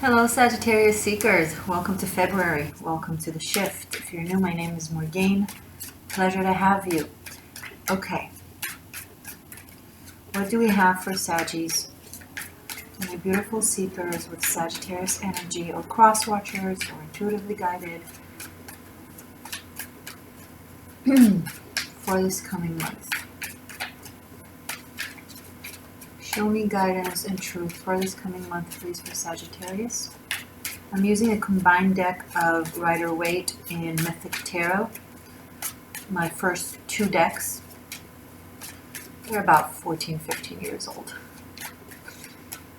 Hello, Sagittarius seekers. Welcome to February. Welcome to the shift. If you're new, my name is Morgane. Pleasure to have you. Okay. What do we have for Saggies? My beautiful seekers with Sagittarius energy, or cross watchers, or intuitively guided for this coming month. Show me guidance and truth for this coming month, please, for Sagittarius. I'm using a combined deck of Rider-Waite and Mythic Tarot. My first two decks. They're about 14, 15 years old.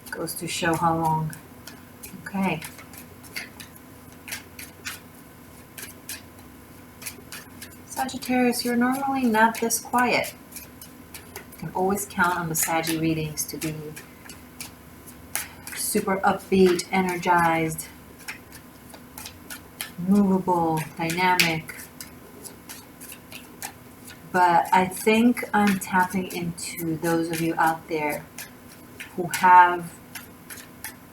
Goes to show how long. Okay. Sagittarius, you're normally not this quiet. You can always count on the Saggy readings to be super upbeat, energized, movable, dynamic. But I think I'm tapping into those of you out there who have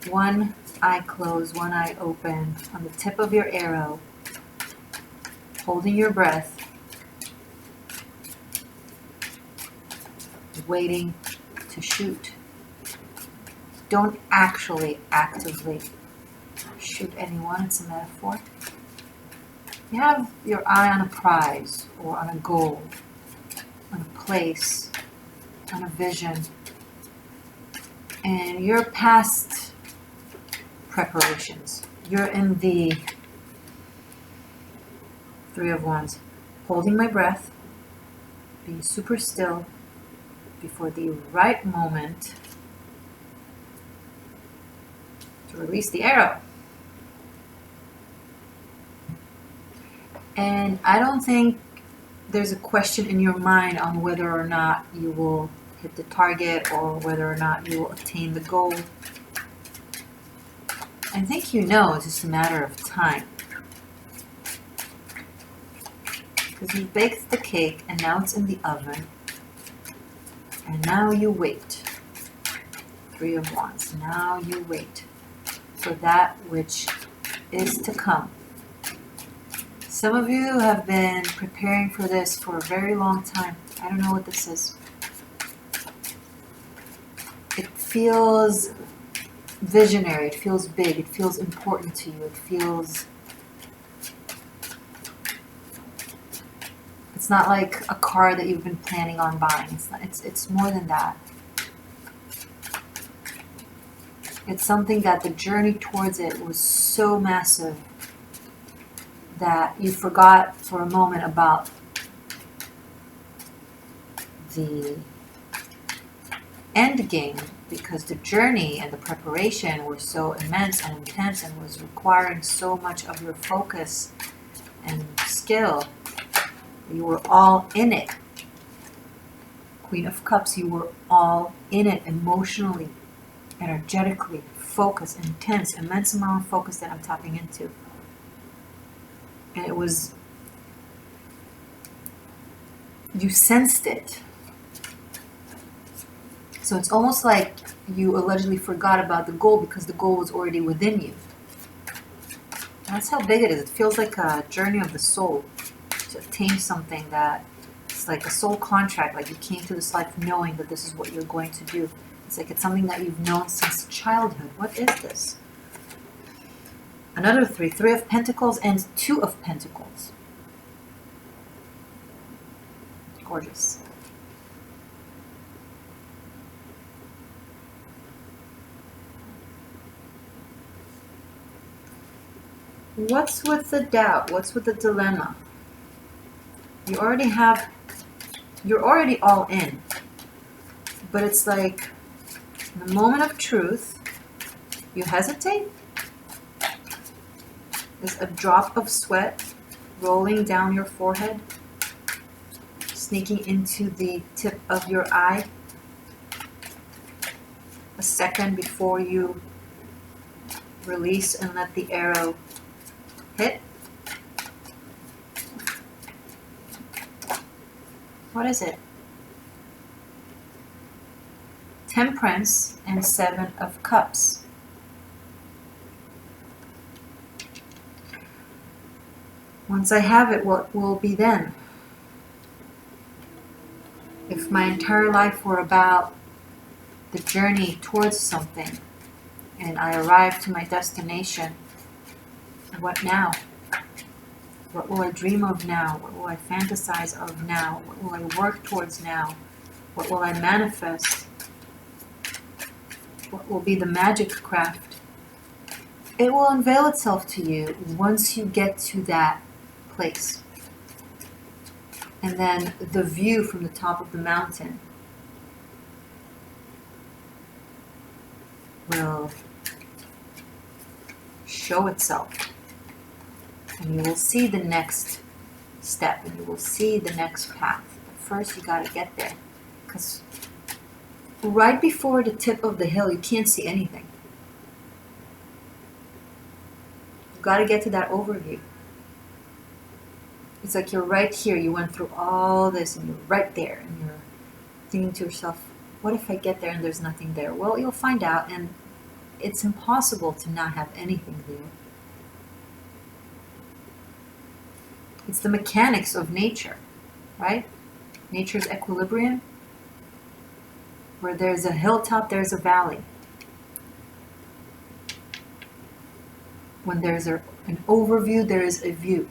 one eye closed, one eye open, on the tip of your arrow, holding your breath, waiting to shoot. Don't actually actively shoot anyone, it's a metaphor. You have your eye on a prize or on a goal, on a place, on a vision, and you're past preparations. You're in the Three of Wands, holding my breath, being super still before the right moment to release the arrow. And I don't think there's a question in your mind on whether or not you will hit the target or whether or not you will attain the goal. I think you know it's just a matter of time. Because you baked the cake and now it's in the oven. And now you wait. Three of Wands. Now you wait for that which is to come. Some of you have been preparing for this for a very long time. I don't know what this is. It feels visionary. It feels big. It feels important to you. It feels... It's not like a car that you've been planning on buying. It's more than that. It's something that the journey towards it was so massive that you forgot for a moment about the end game, because the journey and the preparation were so immense and intense and was requiring so much of your focus and skill. You were all in it. Queen of Cups, you were all in it emotionally, energetically, focused, intense, immense amount of focus that I'm tapping into. And it was, you sensed it. So it's almost like you allegedly forgot about the goal because the goal was already within you. That's how big it is. It feels like a journey of the soul to attain something that it's like a soul contract, like you came to this life knowing that this is what you're going to do. It's like it's something that you've known since childhood. What is this? Another three. Three of Pentacles and Two of Pentacles. Gorgeous. What's with the doubt? What's with the dilemma? You're already all in. But it's like, in the moment of truth, you hesitate. There's a drop of sweat rolling down your forehead, sneaking into the tip of your eye. A second before you release and let the arrow hit. What is it? Temperance and Seven of Cups. Once I have it, what will be then? If my entire life were about the journey towards something, and I arrive to my destination, what now? What will I dream of now? What will I fantasize of now? What will I work towards now? What will I manifest? What will be the magic craft? It will unveil itself to you once you get to that place. And then the view from the top of the mountain will show itself. And you will see the next step, and you will see the next path. But first you got to get there. Because right before the tip of the hill, you can't see anything. You've got to get to that overview. It's like you're right here. You went through all this and you're right there. And you're thinking to yourself, what if I get there and there's nothing there? Well, you'll find out, and it's impossible to not have anything there. It's the mechanics of nature, right? Nature's equilibrium. Where there's a hilltop, there's a valley. When there's an overview, there is a view.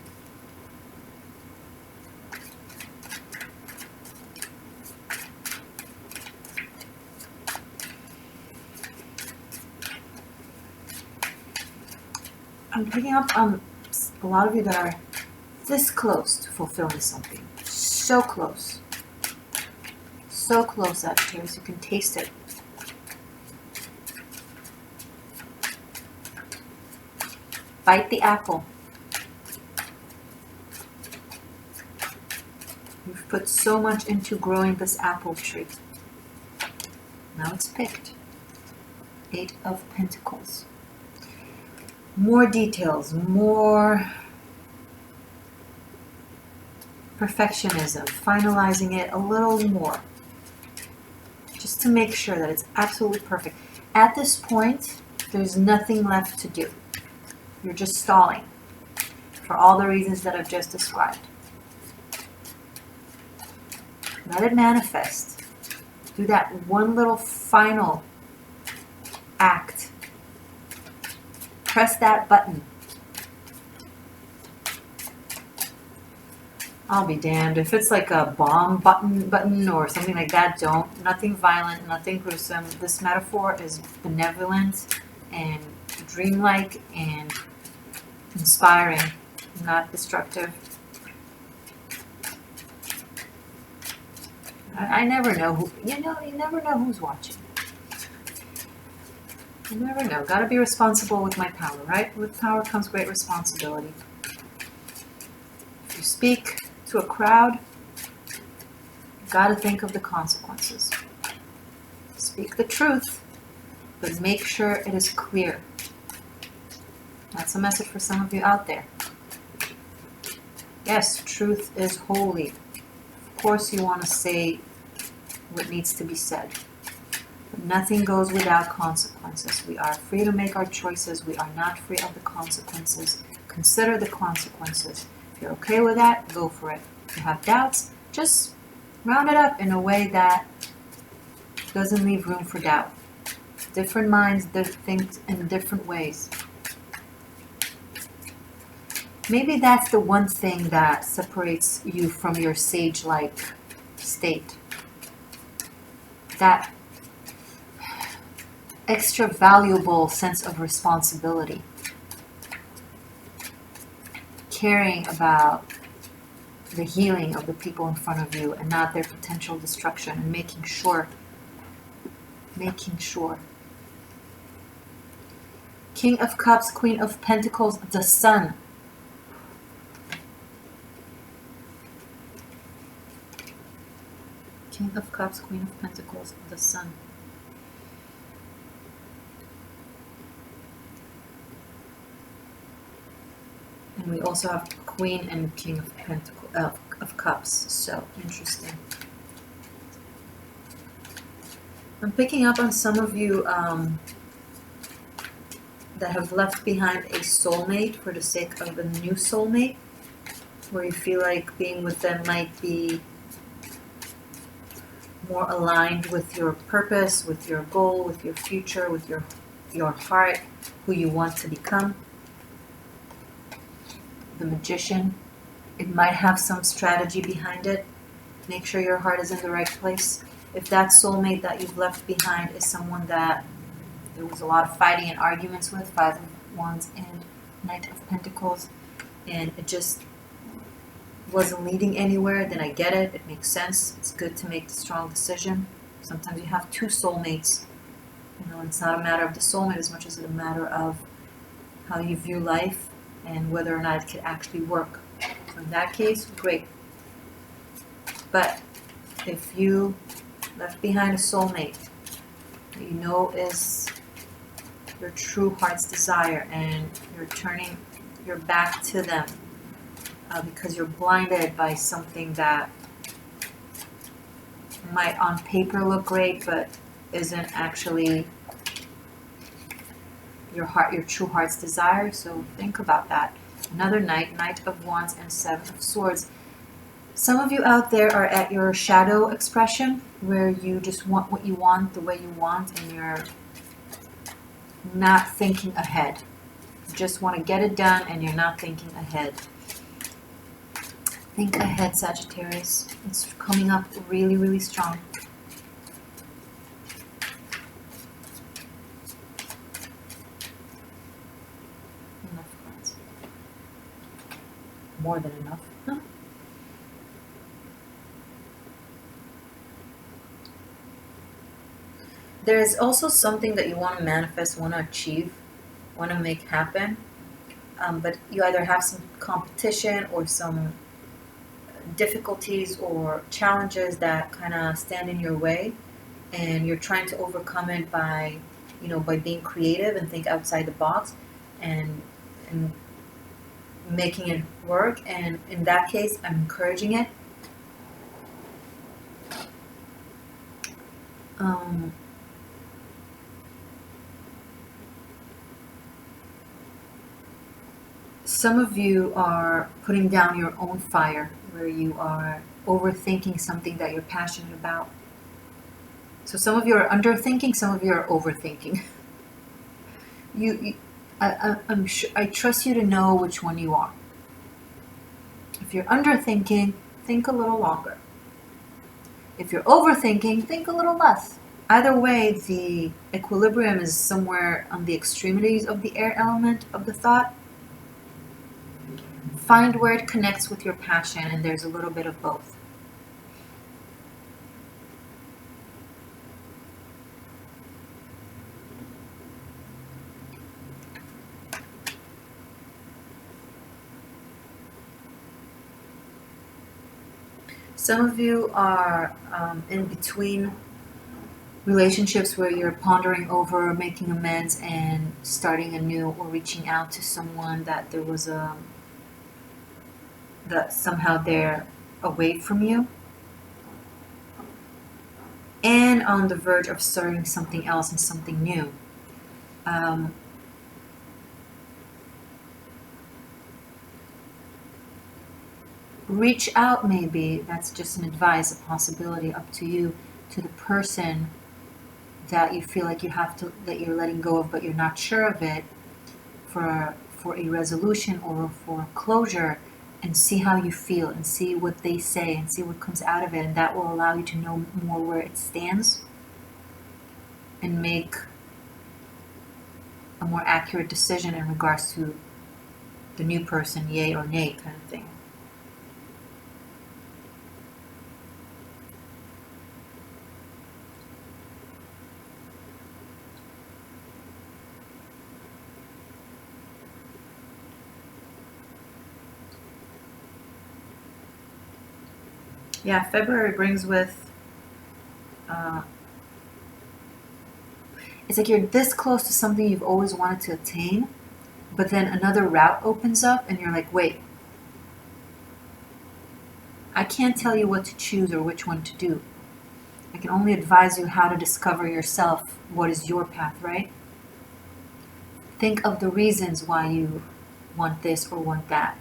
I'm picking up on a lot of you that are this close to fulfilling something. So close. So close, Sagittarius. You can taste it. Bite the apple. You've put so much into growing this apple tree. Now it's picked. 8 of Pentacles. More details, more perfectionism, finalizing it a little more, just to make sure that it's absolutely perfect. At this point, there's nothing left to do. You're just stalling for all the reasons that I've just described. Let it manifest. Do that one little final act. Press that button. I'll be damned. If it's like a bomb button or something like that, don't. Nothing violent, nothing gruesome. This metaphor is benevolent and dreamlike and inspiring, not destructive. I never know who, you never know who's watching. You never know. Gotta be responsible with my power, right? With power comes great responsibility. If you speak to a crowd, you've got to think of the consequences. Speak the truth, but make sure it is clear. That's a message for some of you out there. Yes, truth is holy. Of course you want to say what needs to be said. But nothing goes without consequences. We are free to make our choices. We are not free of the consequences. Consider the consequences. If you're okay with that, go for it. If you have doubts, just round it up in a way that doesn't leave room for doubt. Different minds think in different ways. Maybe that's the one thing that separates you from your sage-like state. That extra valuable sense of responsibility. Caring about the healing of the people in front of you and not their potential destruction, and making sure. King of Cups, Queen of Pentacles, the Sun. King of Cups, Queen of Pentacles, the Sun. And we also have Queen and King of Pentacles, of Cups. So interesting. I'm picking up on some of you that have left behind a soulmate for the sake of a new soulmate. where you feel like being with them might be more aligned with your purpose, with your goal, with your future, with your heart, who you want to become. The Magician. It might have some strategy behind it. Make sure your heart is in the right place. If that soulmate that you've left behind is someone that there was a lot of fighting and arguments with, Five of Wands and Knight of Pentacles, and it just wasn't leading anywhere, then I get it. It makes sense. It's good to make a strong decision. Sometimes you have two soulmates. You know, it's not a matter of the soulmate as much as it's a matter of how you view life and whether or not it could actually work. So in that case, great. But if you left behind a soulmate that you know is your true heart's desire and you're turning your back to them because you're blinded by something that might on paper look great but isn't actually your heart, your true heart's desire. So think about that. Another Knight of Wands and Seven of Swords. Some of you out there are at your shadow expression where you just want what you want the way you want and you're not thinking ahead. You just want to get it done and you're not thinking ahead. Think ahead, Sagittarius. It's coming up really, really strong. Enough cards. More than enough. Huh? There is also something that you want to manifest, want to achieve, want to make happen. But you either have some competition or some difficulties or challenges that kind of stand in your way, and you're trying to overcome it by, you know, by being creative and think outside the box and making it work. And in that case, I'm encouraging it. Some of you are putting down your own fire, where you are overthinking something that you're passionate about. So some of you are underthinking, some of you are overthinking. I'm sure, I trust you to know which one you are. If you're underthinking, think a little longer. If you're overthinking, think a little less. Either way, the equilibrium is somewhere on the extremities of the air element of the thought. Find where it connects with your passion, and there's a little bit of both. Some of you are in between relationships where you're pondering over making amends and starting anew, or reaching out to someone that there was that somehow they're away from you, and on the verge of starting something else and something new. Reach out, maybe. That's just an advice, a possibility, up to you, to the person that you feel like you have to, that you're letting go of, but you're not sure of it, for a resolution or for closure, and see how you feel and see what they say and see what comes out of it, and that will allow you to know more where it stands and make a more accurate decision in regards to the new person, yay or nay kind of thing. Yeah, February brings with, it's like you're this close to something you've always wanted to attain, but then another route opens up and you're like, wait, I can't tell you what to choose or which one to do. I can only advise you how to discover yourself, what is your path, right? Think of the reasons why you want this or want that.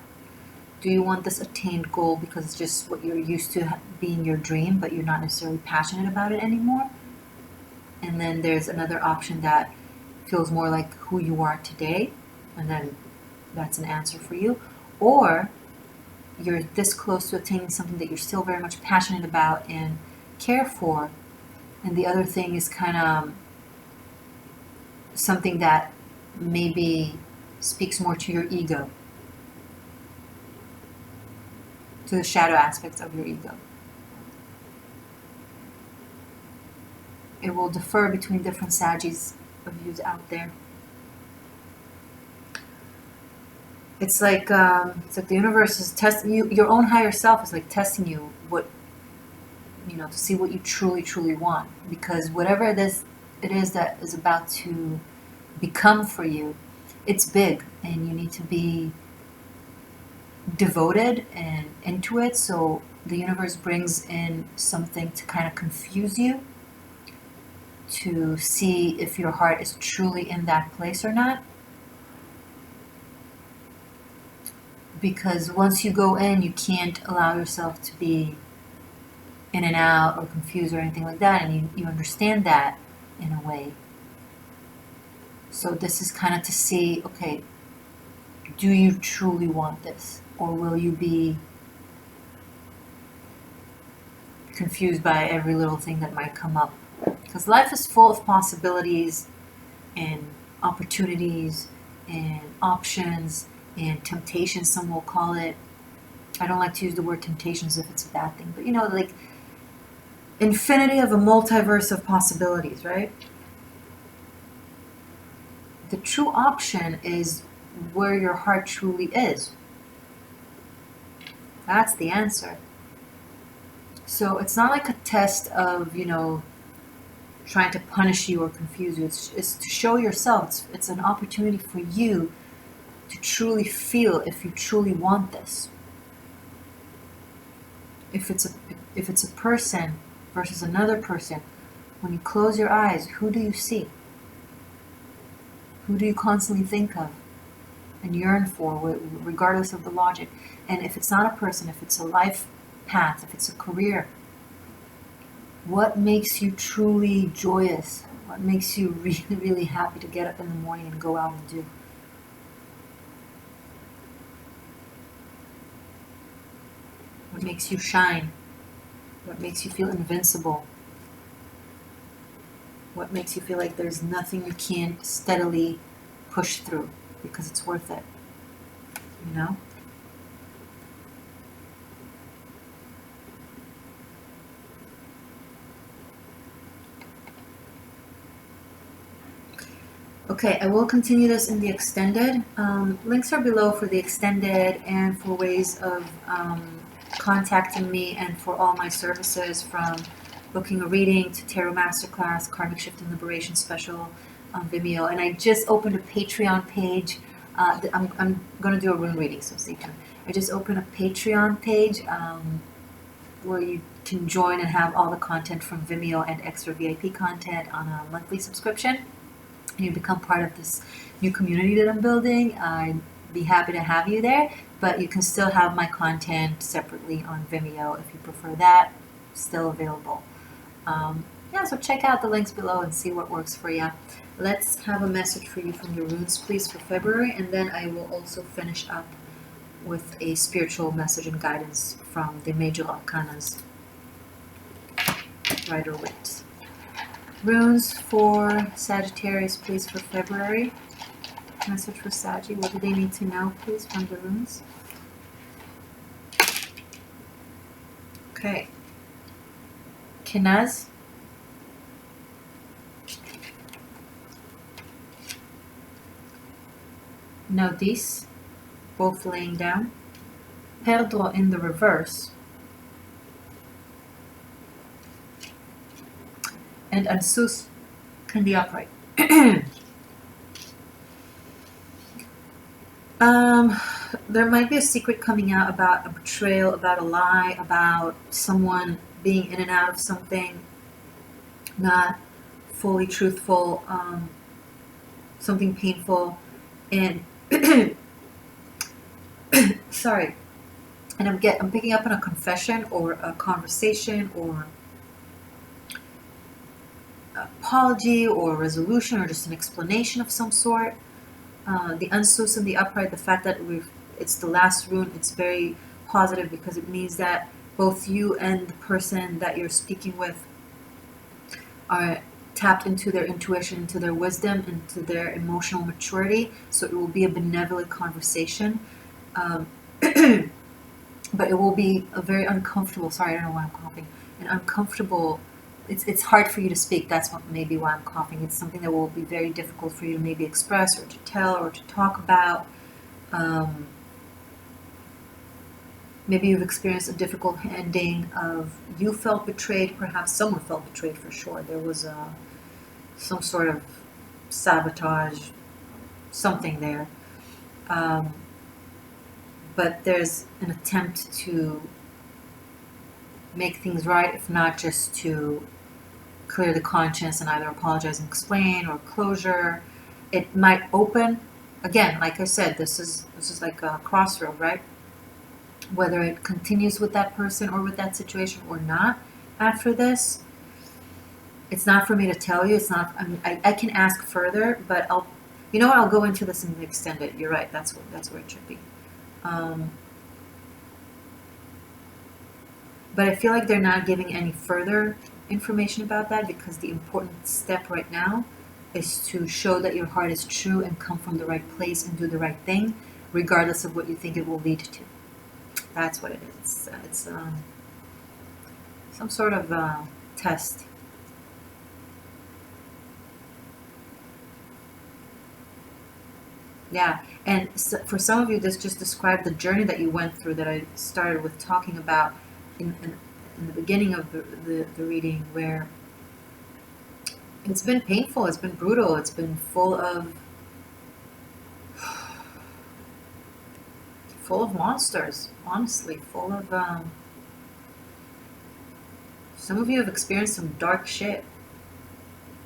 Do you want this attained goal because it's just what you're used to being your dream, but you're not necessarily passionate about it anymore? And then there's another option that feels more like who you are today, and then that's an answer for you. Or you're this close to attaining something that you're still very much passionate about and care for, and the other thing is kind of something that maybe speaks more to your ego, to the shadow aspects of your ego. It will differ between different Saggies of yous out there. It's like the universe is testing you. Your own higher self is like testing you, to see what you truly, truly want. Because whatever it is that is about to become for you, it's big, and you need to be devoted and into it. So the universe brings in something to kind of confuse you, to see if your heart is truly in that place or not. Because once you go in, you can't allow yourself to be in and out or confused or anything like that, and you understand that in a way. So this is kind of to see, okay, do you truly want this, or will you be confused by every little thing that might come up? Because life is full of possibilities and opportunities and options and temptations, some will call it. I don't like to use the word temptations if it's a bad thing, but like infinity of a multiverse of possibilities, right? The true option is where your heart truly is. That's the answer. So it's not like a test of, trying to punish you or confuse you. It's to show yourself. It's an opportunity for you to truly feel if you truly want this. If it's a person versus another person, when you close your eyes, who do you see? Who do you constantly think of and yearn for, regardless of the logic? And if it's not a person, if it's a life path, if it's a career, what makes you truly joyous? What makes you really, really happy to get up in the morning and go out and do? What makes you shine? What makes you feel invincible? What makes you feel like there's nothing you can't steadily push through because it's worth it? Okay, I will continue this in the extended. Links are below for the extended and for ways of contacting me and for all my services, from booking a reading to tarot masterclass, karmic shift and liberation special on Vimeo. And I just opened a Patreon page. I'm going to do a rune reading, so stay tuned. I just opened a Patreon page where you can join and have all the content from Vimeo and extra VIP content on a monthly subscription. And you become part of this new community that I'm building. I'd be happy to have you there, but you can still have my content separately on Vimeo if you prefer that. Still available. So check out the links below and see what works for you. Let's have a message for you from your runes, please, for February, and then I will also finish up with a spiritual message and guidance from the major arcanas, Rider-Waite. Runes for Sagittarius, please, for February. Message for Saggy. What do they need to know, please, from the runes? Okay. Kenaz. Nodis, both laying down. Perdro in the reverse. And Ansus in the upright. There might be a secret coming out about a betrayal, about a lie, about someone being in and out of something, not fully truthful, something painful, and sorry, And I'm picking up on a confession or a conversation or apology or resolution or just an explanation of some sort. The Unsus and the upright, the fact that it's the last rune, it's very positive because it means that both you and the person that you're speaking with are tapped into their intuition, into their wisdom, into their emotional maturity. So it will be a benevolent conversation. But it will be a very uncomfortable, sorry, I don't know why I'm coughing, an uncomfortable, it's hard for you to speak, that's what maybe why I'm coughing. It's something that will be very difficult for you to maybe express or to tell or to talk about. Maybe you've experienced a difficult ending of, you felt betrayed, perhaps someone felt betrayed for sure. There was some sort of sabotage, something there. But there's an attempt to make things right, if not just to clear the conscience and either apologize and explain or closure. It might open, again, like I said, this is like a crossroad, right? Whether it continues with that person or with that situation or not after this, it's not for me to tell you. It's not, I mean, I can ask further, but I'll go into this and extend it. You're right, that's where it should be. But I feel like they're not giving any further information about that, because the important step right now is to show that your heart is true and come from the right place and do the right thing, regardless of what you think it will lead to. That's what it is. It's some sort of test. Yeah, and so for some of you, this just described the journey that you went through that I started with talking about in the beginning of the reading, where it's been painful, it's been brutal, it's been full of monsters, honestly, full of some of you have experienced some dark shit,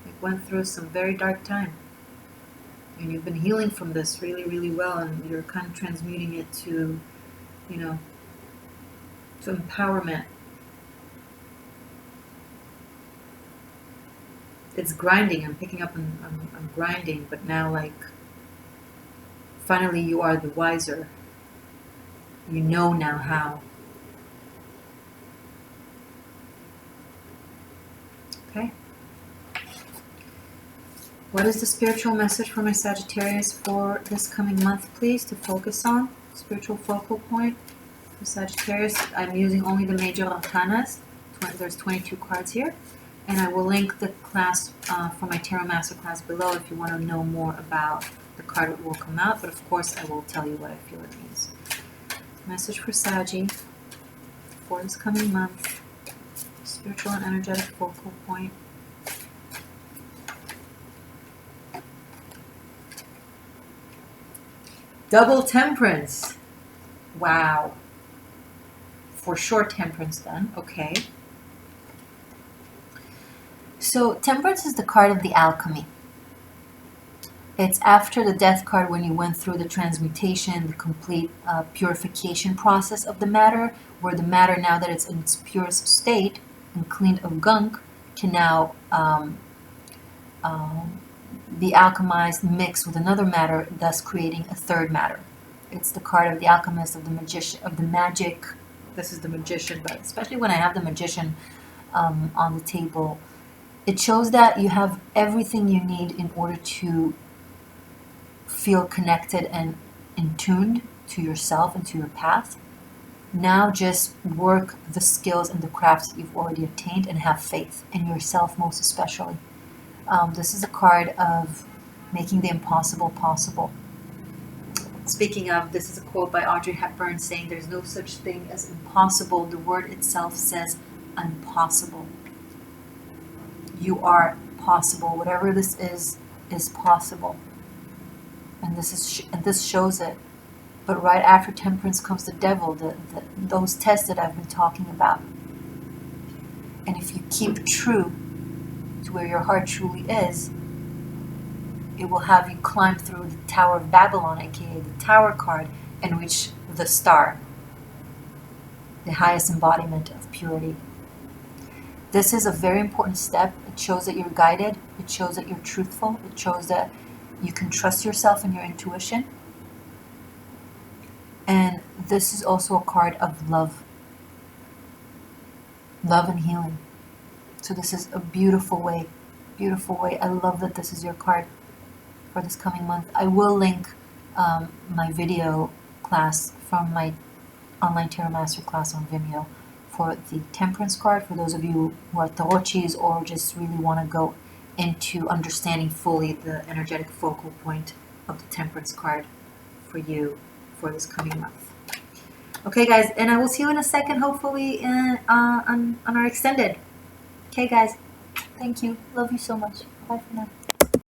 like went through some very dark time. And you've been healing from this really, really well, and you're kind of transmuting it to, to empowerment. It's grinding. I'm picking up on grinding, but now, like, finally you are the wiser. You know now how. Okay. What is the spiritual message for my Sagittarius for this coming month, please, to focus on? Spiritual focal point for Sagittarius. I'm using only the major arcanas. There's 22 cards here. And I will link the class for my Tarot Masterclass below if you want to know more about the card that will come out. But of course, I will tell you what I feel it means. Message for Saggy for this coming month. Spiritual and energetic focal point. Double Temperance. Wow. For sure, Temperance then. Okay. So Temperance is the card of the alchemy. It's after the Death card, when you went through the transmutation, the complete purification process of the matter, where the matter, now that it's in its purest state and cleaned of gunk, can now be alchemized, mixed with another matter, thus creating a third matter. It's the card of the alchemist, of the magician, of the magic. This is the magician, but especially when I have the magician on the table, it shows that you have everything you need in order to feel connected and in tuned to yourself and to your path. Now just work the skills and the crafts that you've already attained and have faith in yourself, most especially. This is a card of making the impossible possible. Speaking of, this is a quote by Audrey Hepburn saying, "There's no such thing as impossible. The word itself says impossible." You are possible. Whatever this is possible. And this shows it. But right after Temperance comes the Devil, those tests that I've been talking about. And if you keep true to where your heart truly is, it will have you climb through the Tower of Babylon, aka the Tower card, and reach the star. the highest embodiment of purity. This is a very important step. It shows that you're guided. It shows that you're truthful. It shows that you can trust yourself and your intuition. And this is also a card of love. Love and healing. So this is a beautiful way. Beautiful way. I love that this is your card for this coming month. I will link my video class from my online tarot masterclass on Vimeo for the Temperance card, for those of you who are tarochis or just really want to go into understanding fully the energetic focal point of the Temperance card for you for this coming month. Okay, guys, and I will see you in a second, hopefully, on our extended. Okay, guys, thank you. Love you so much. Bye for now.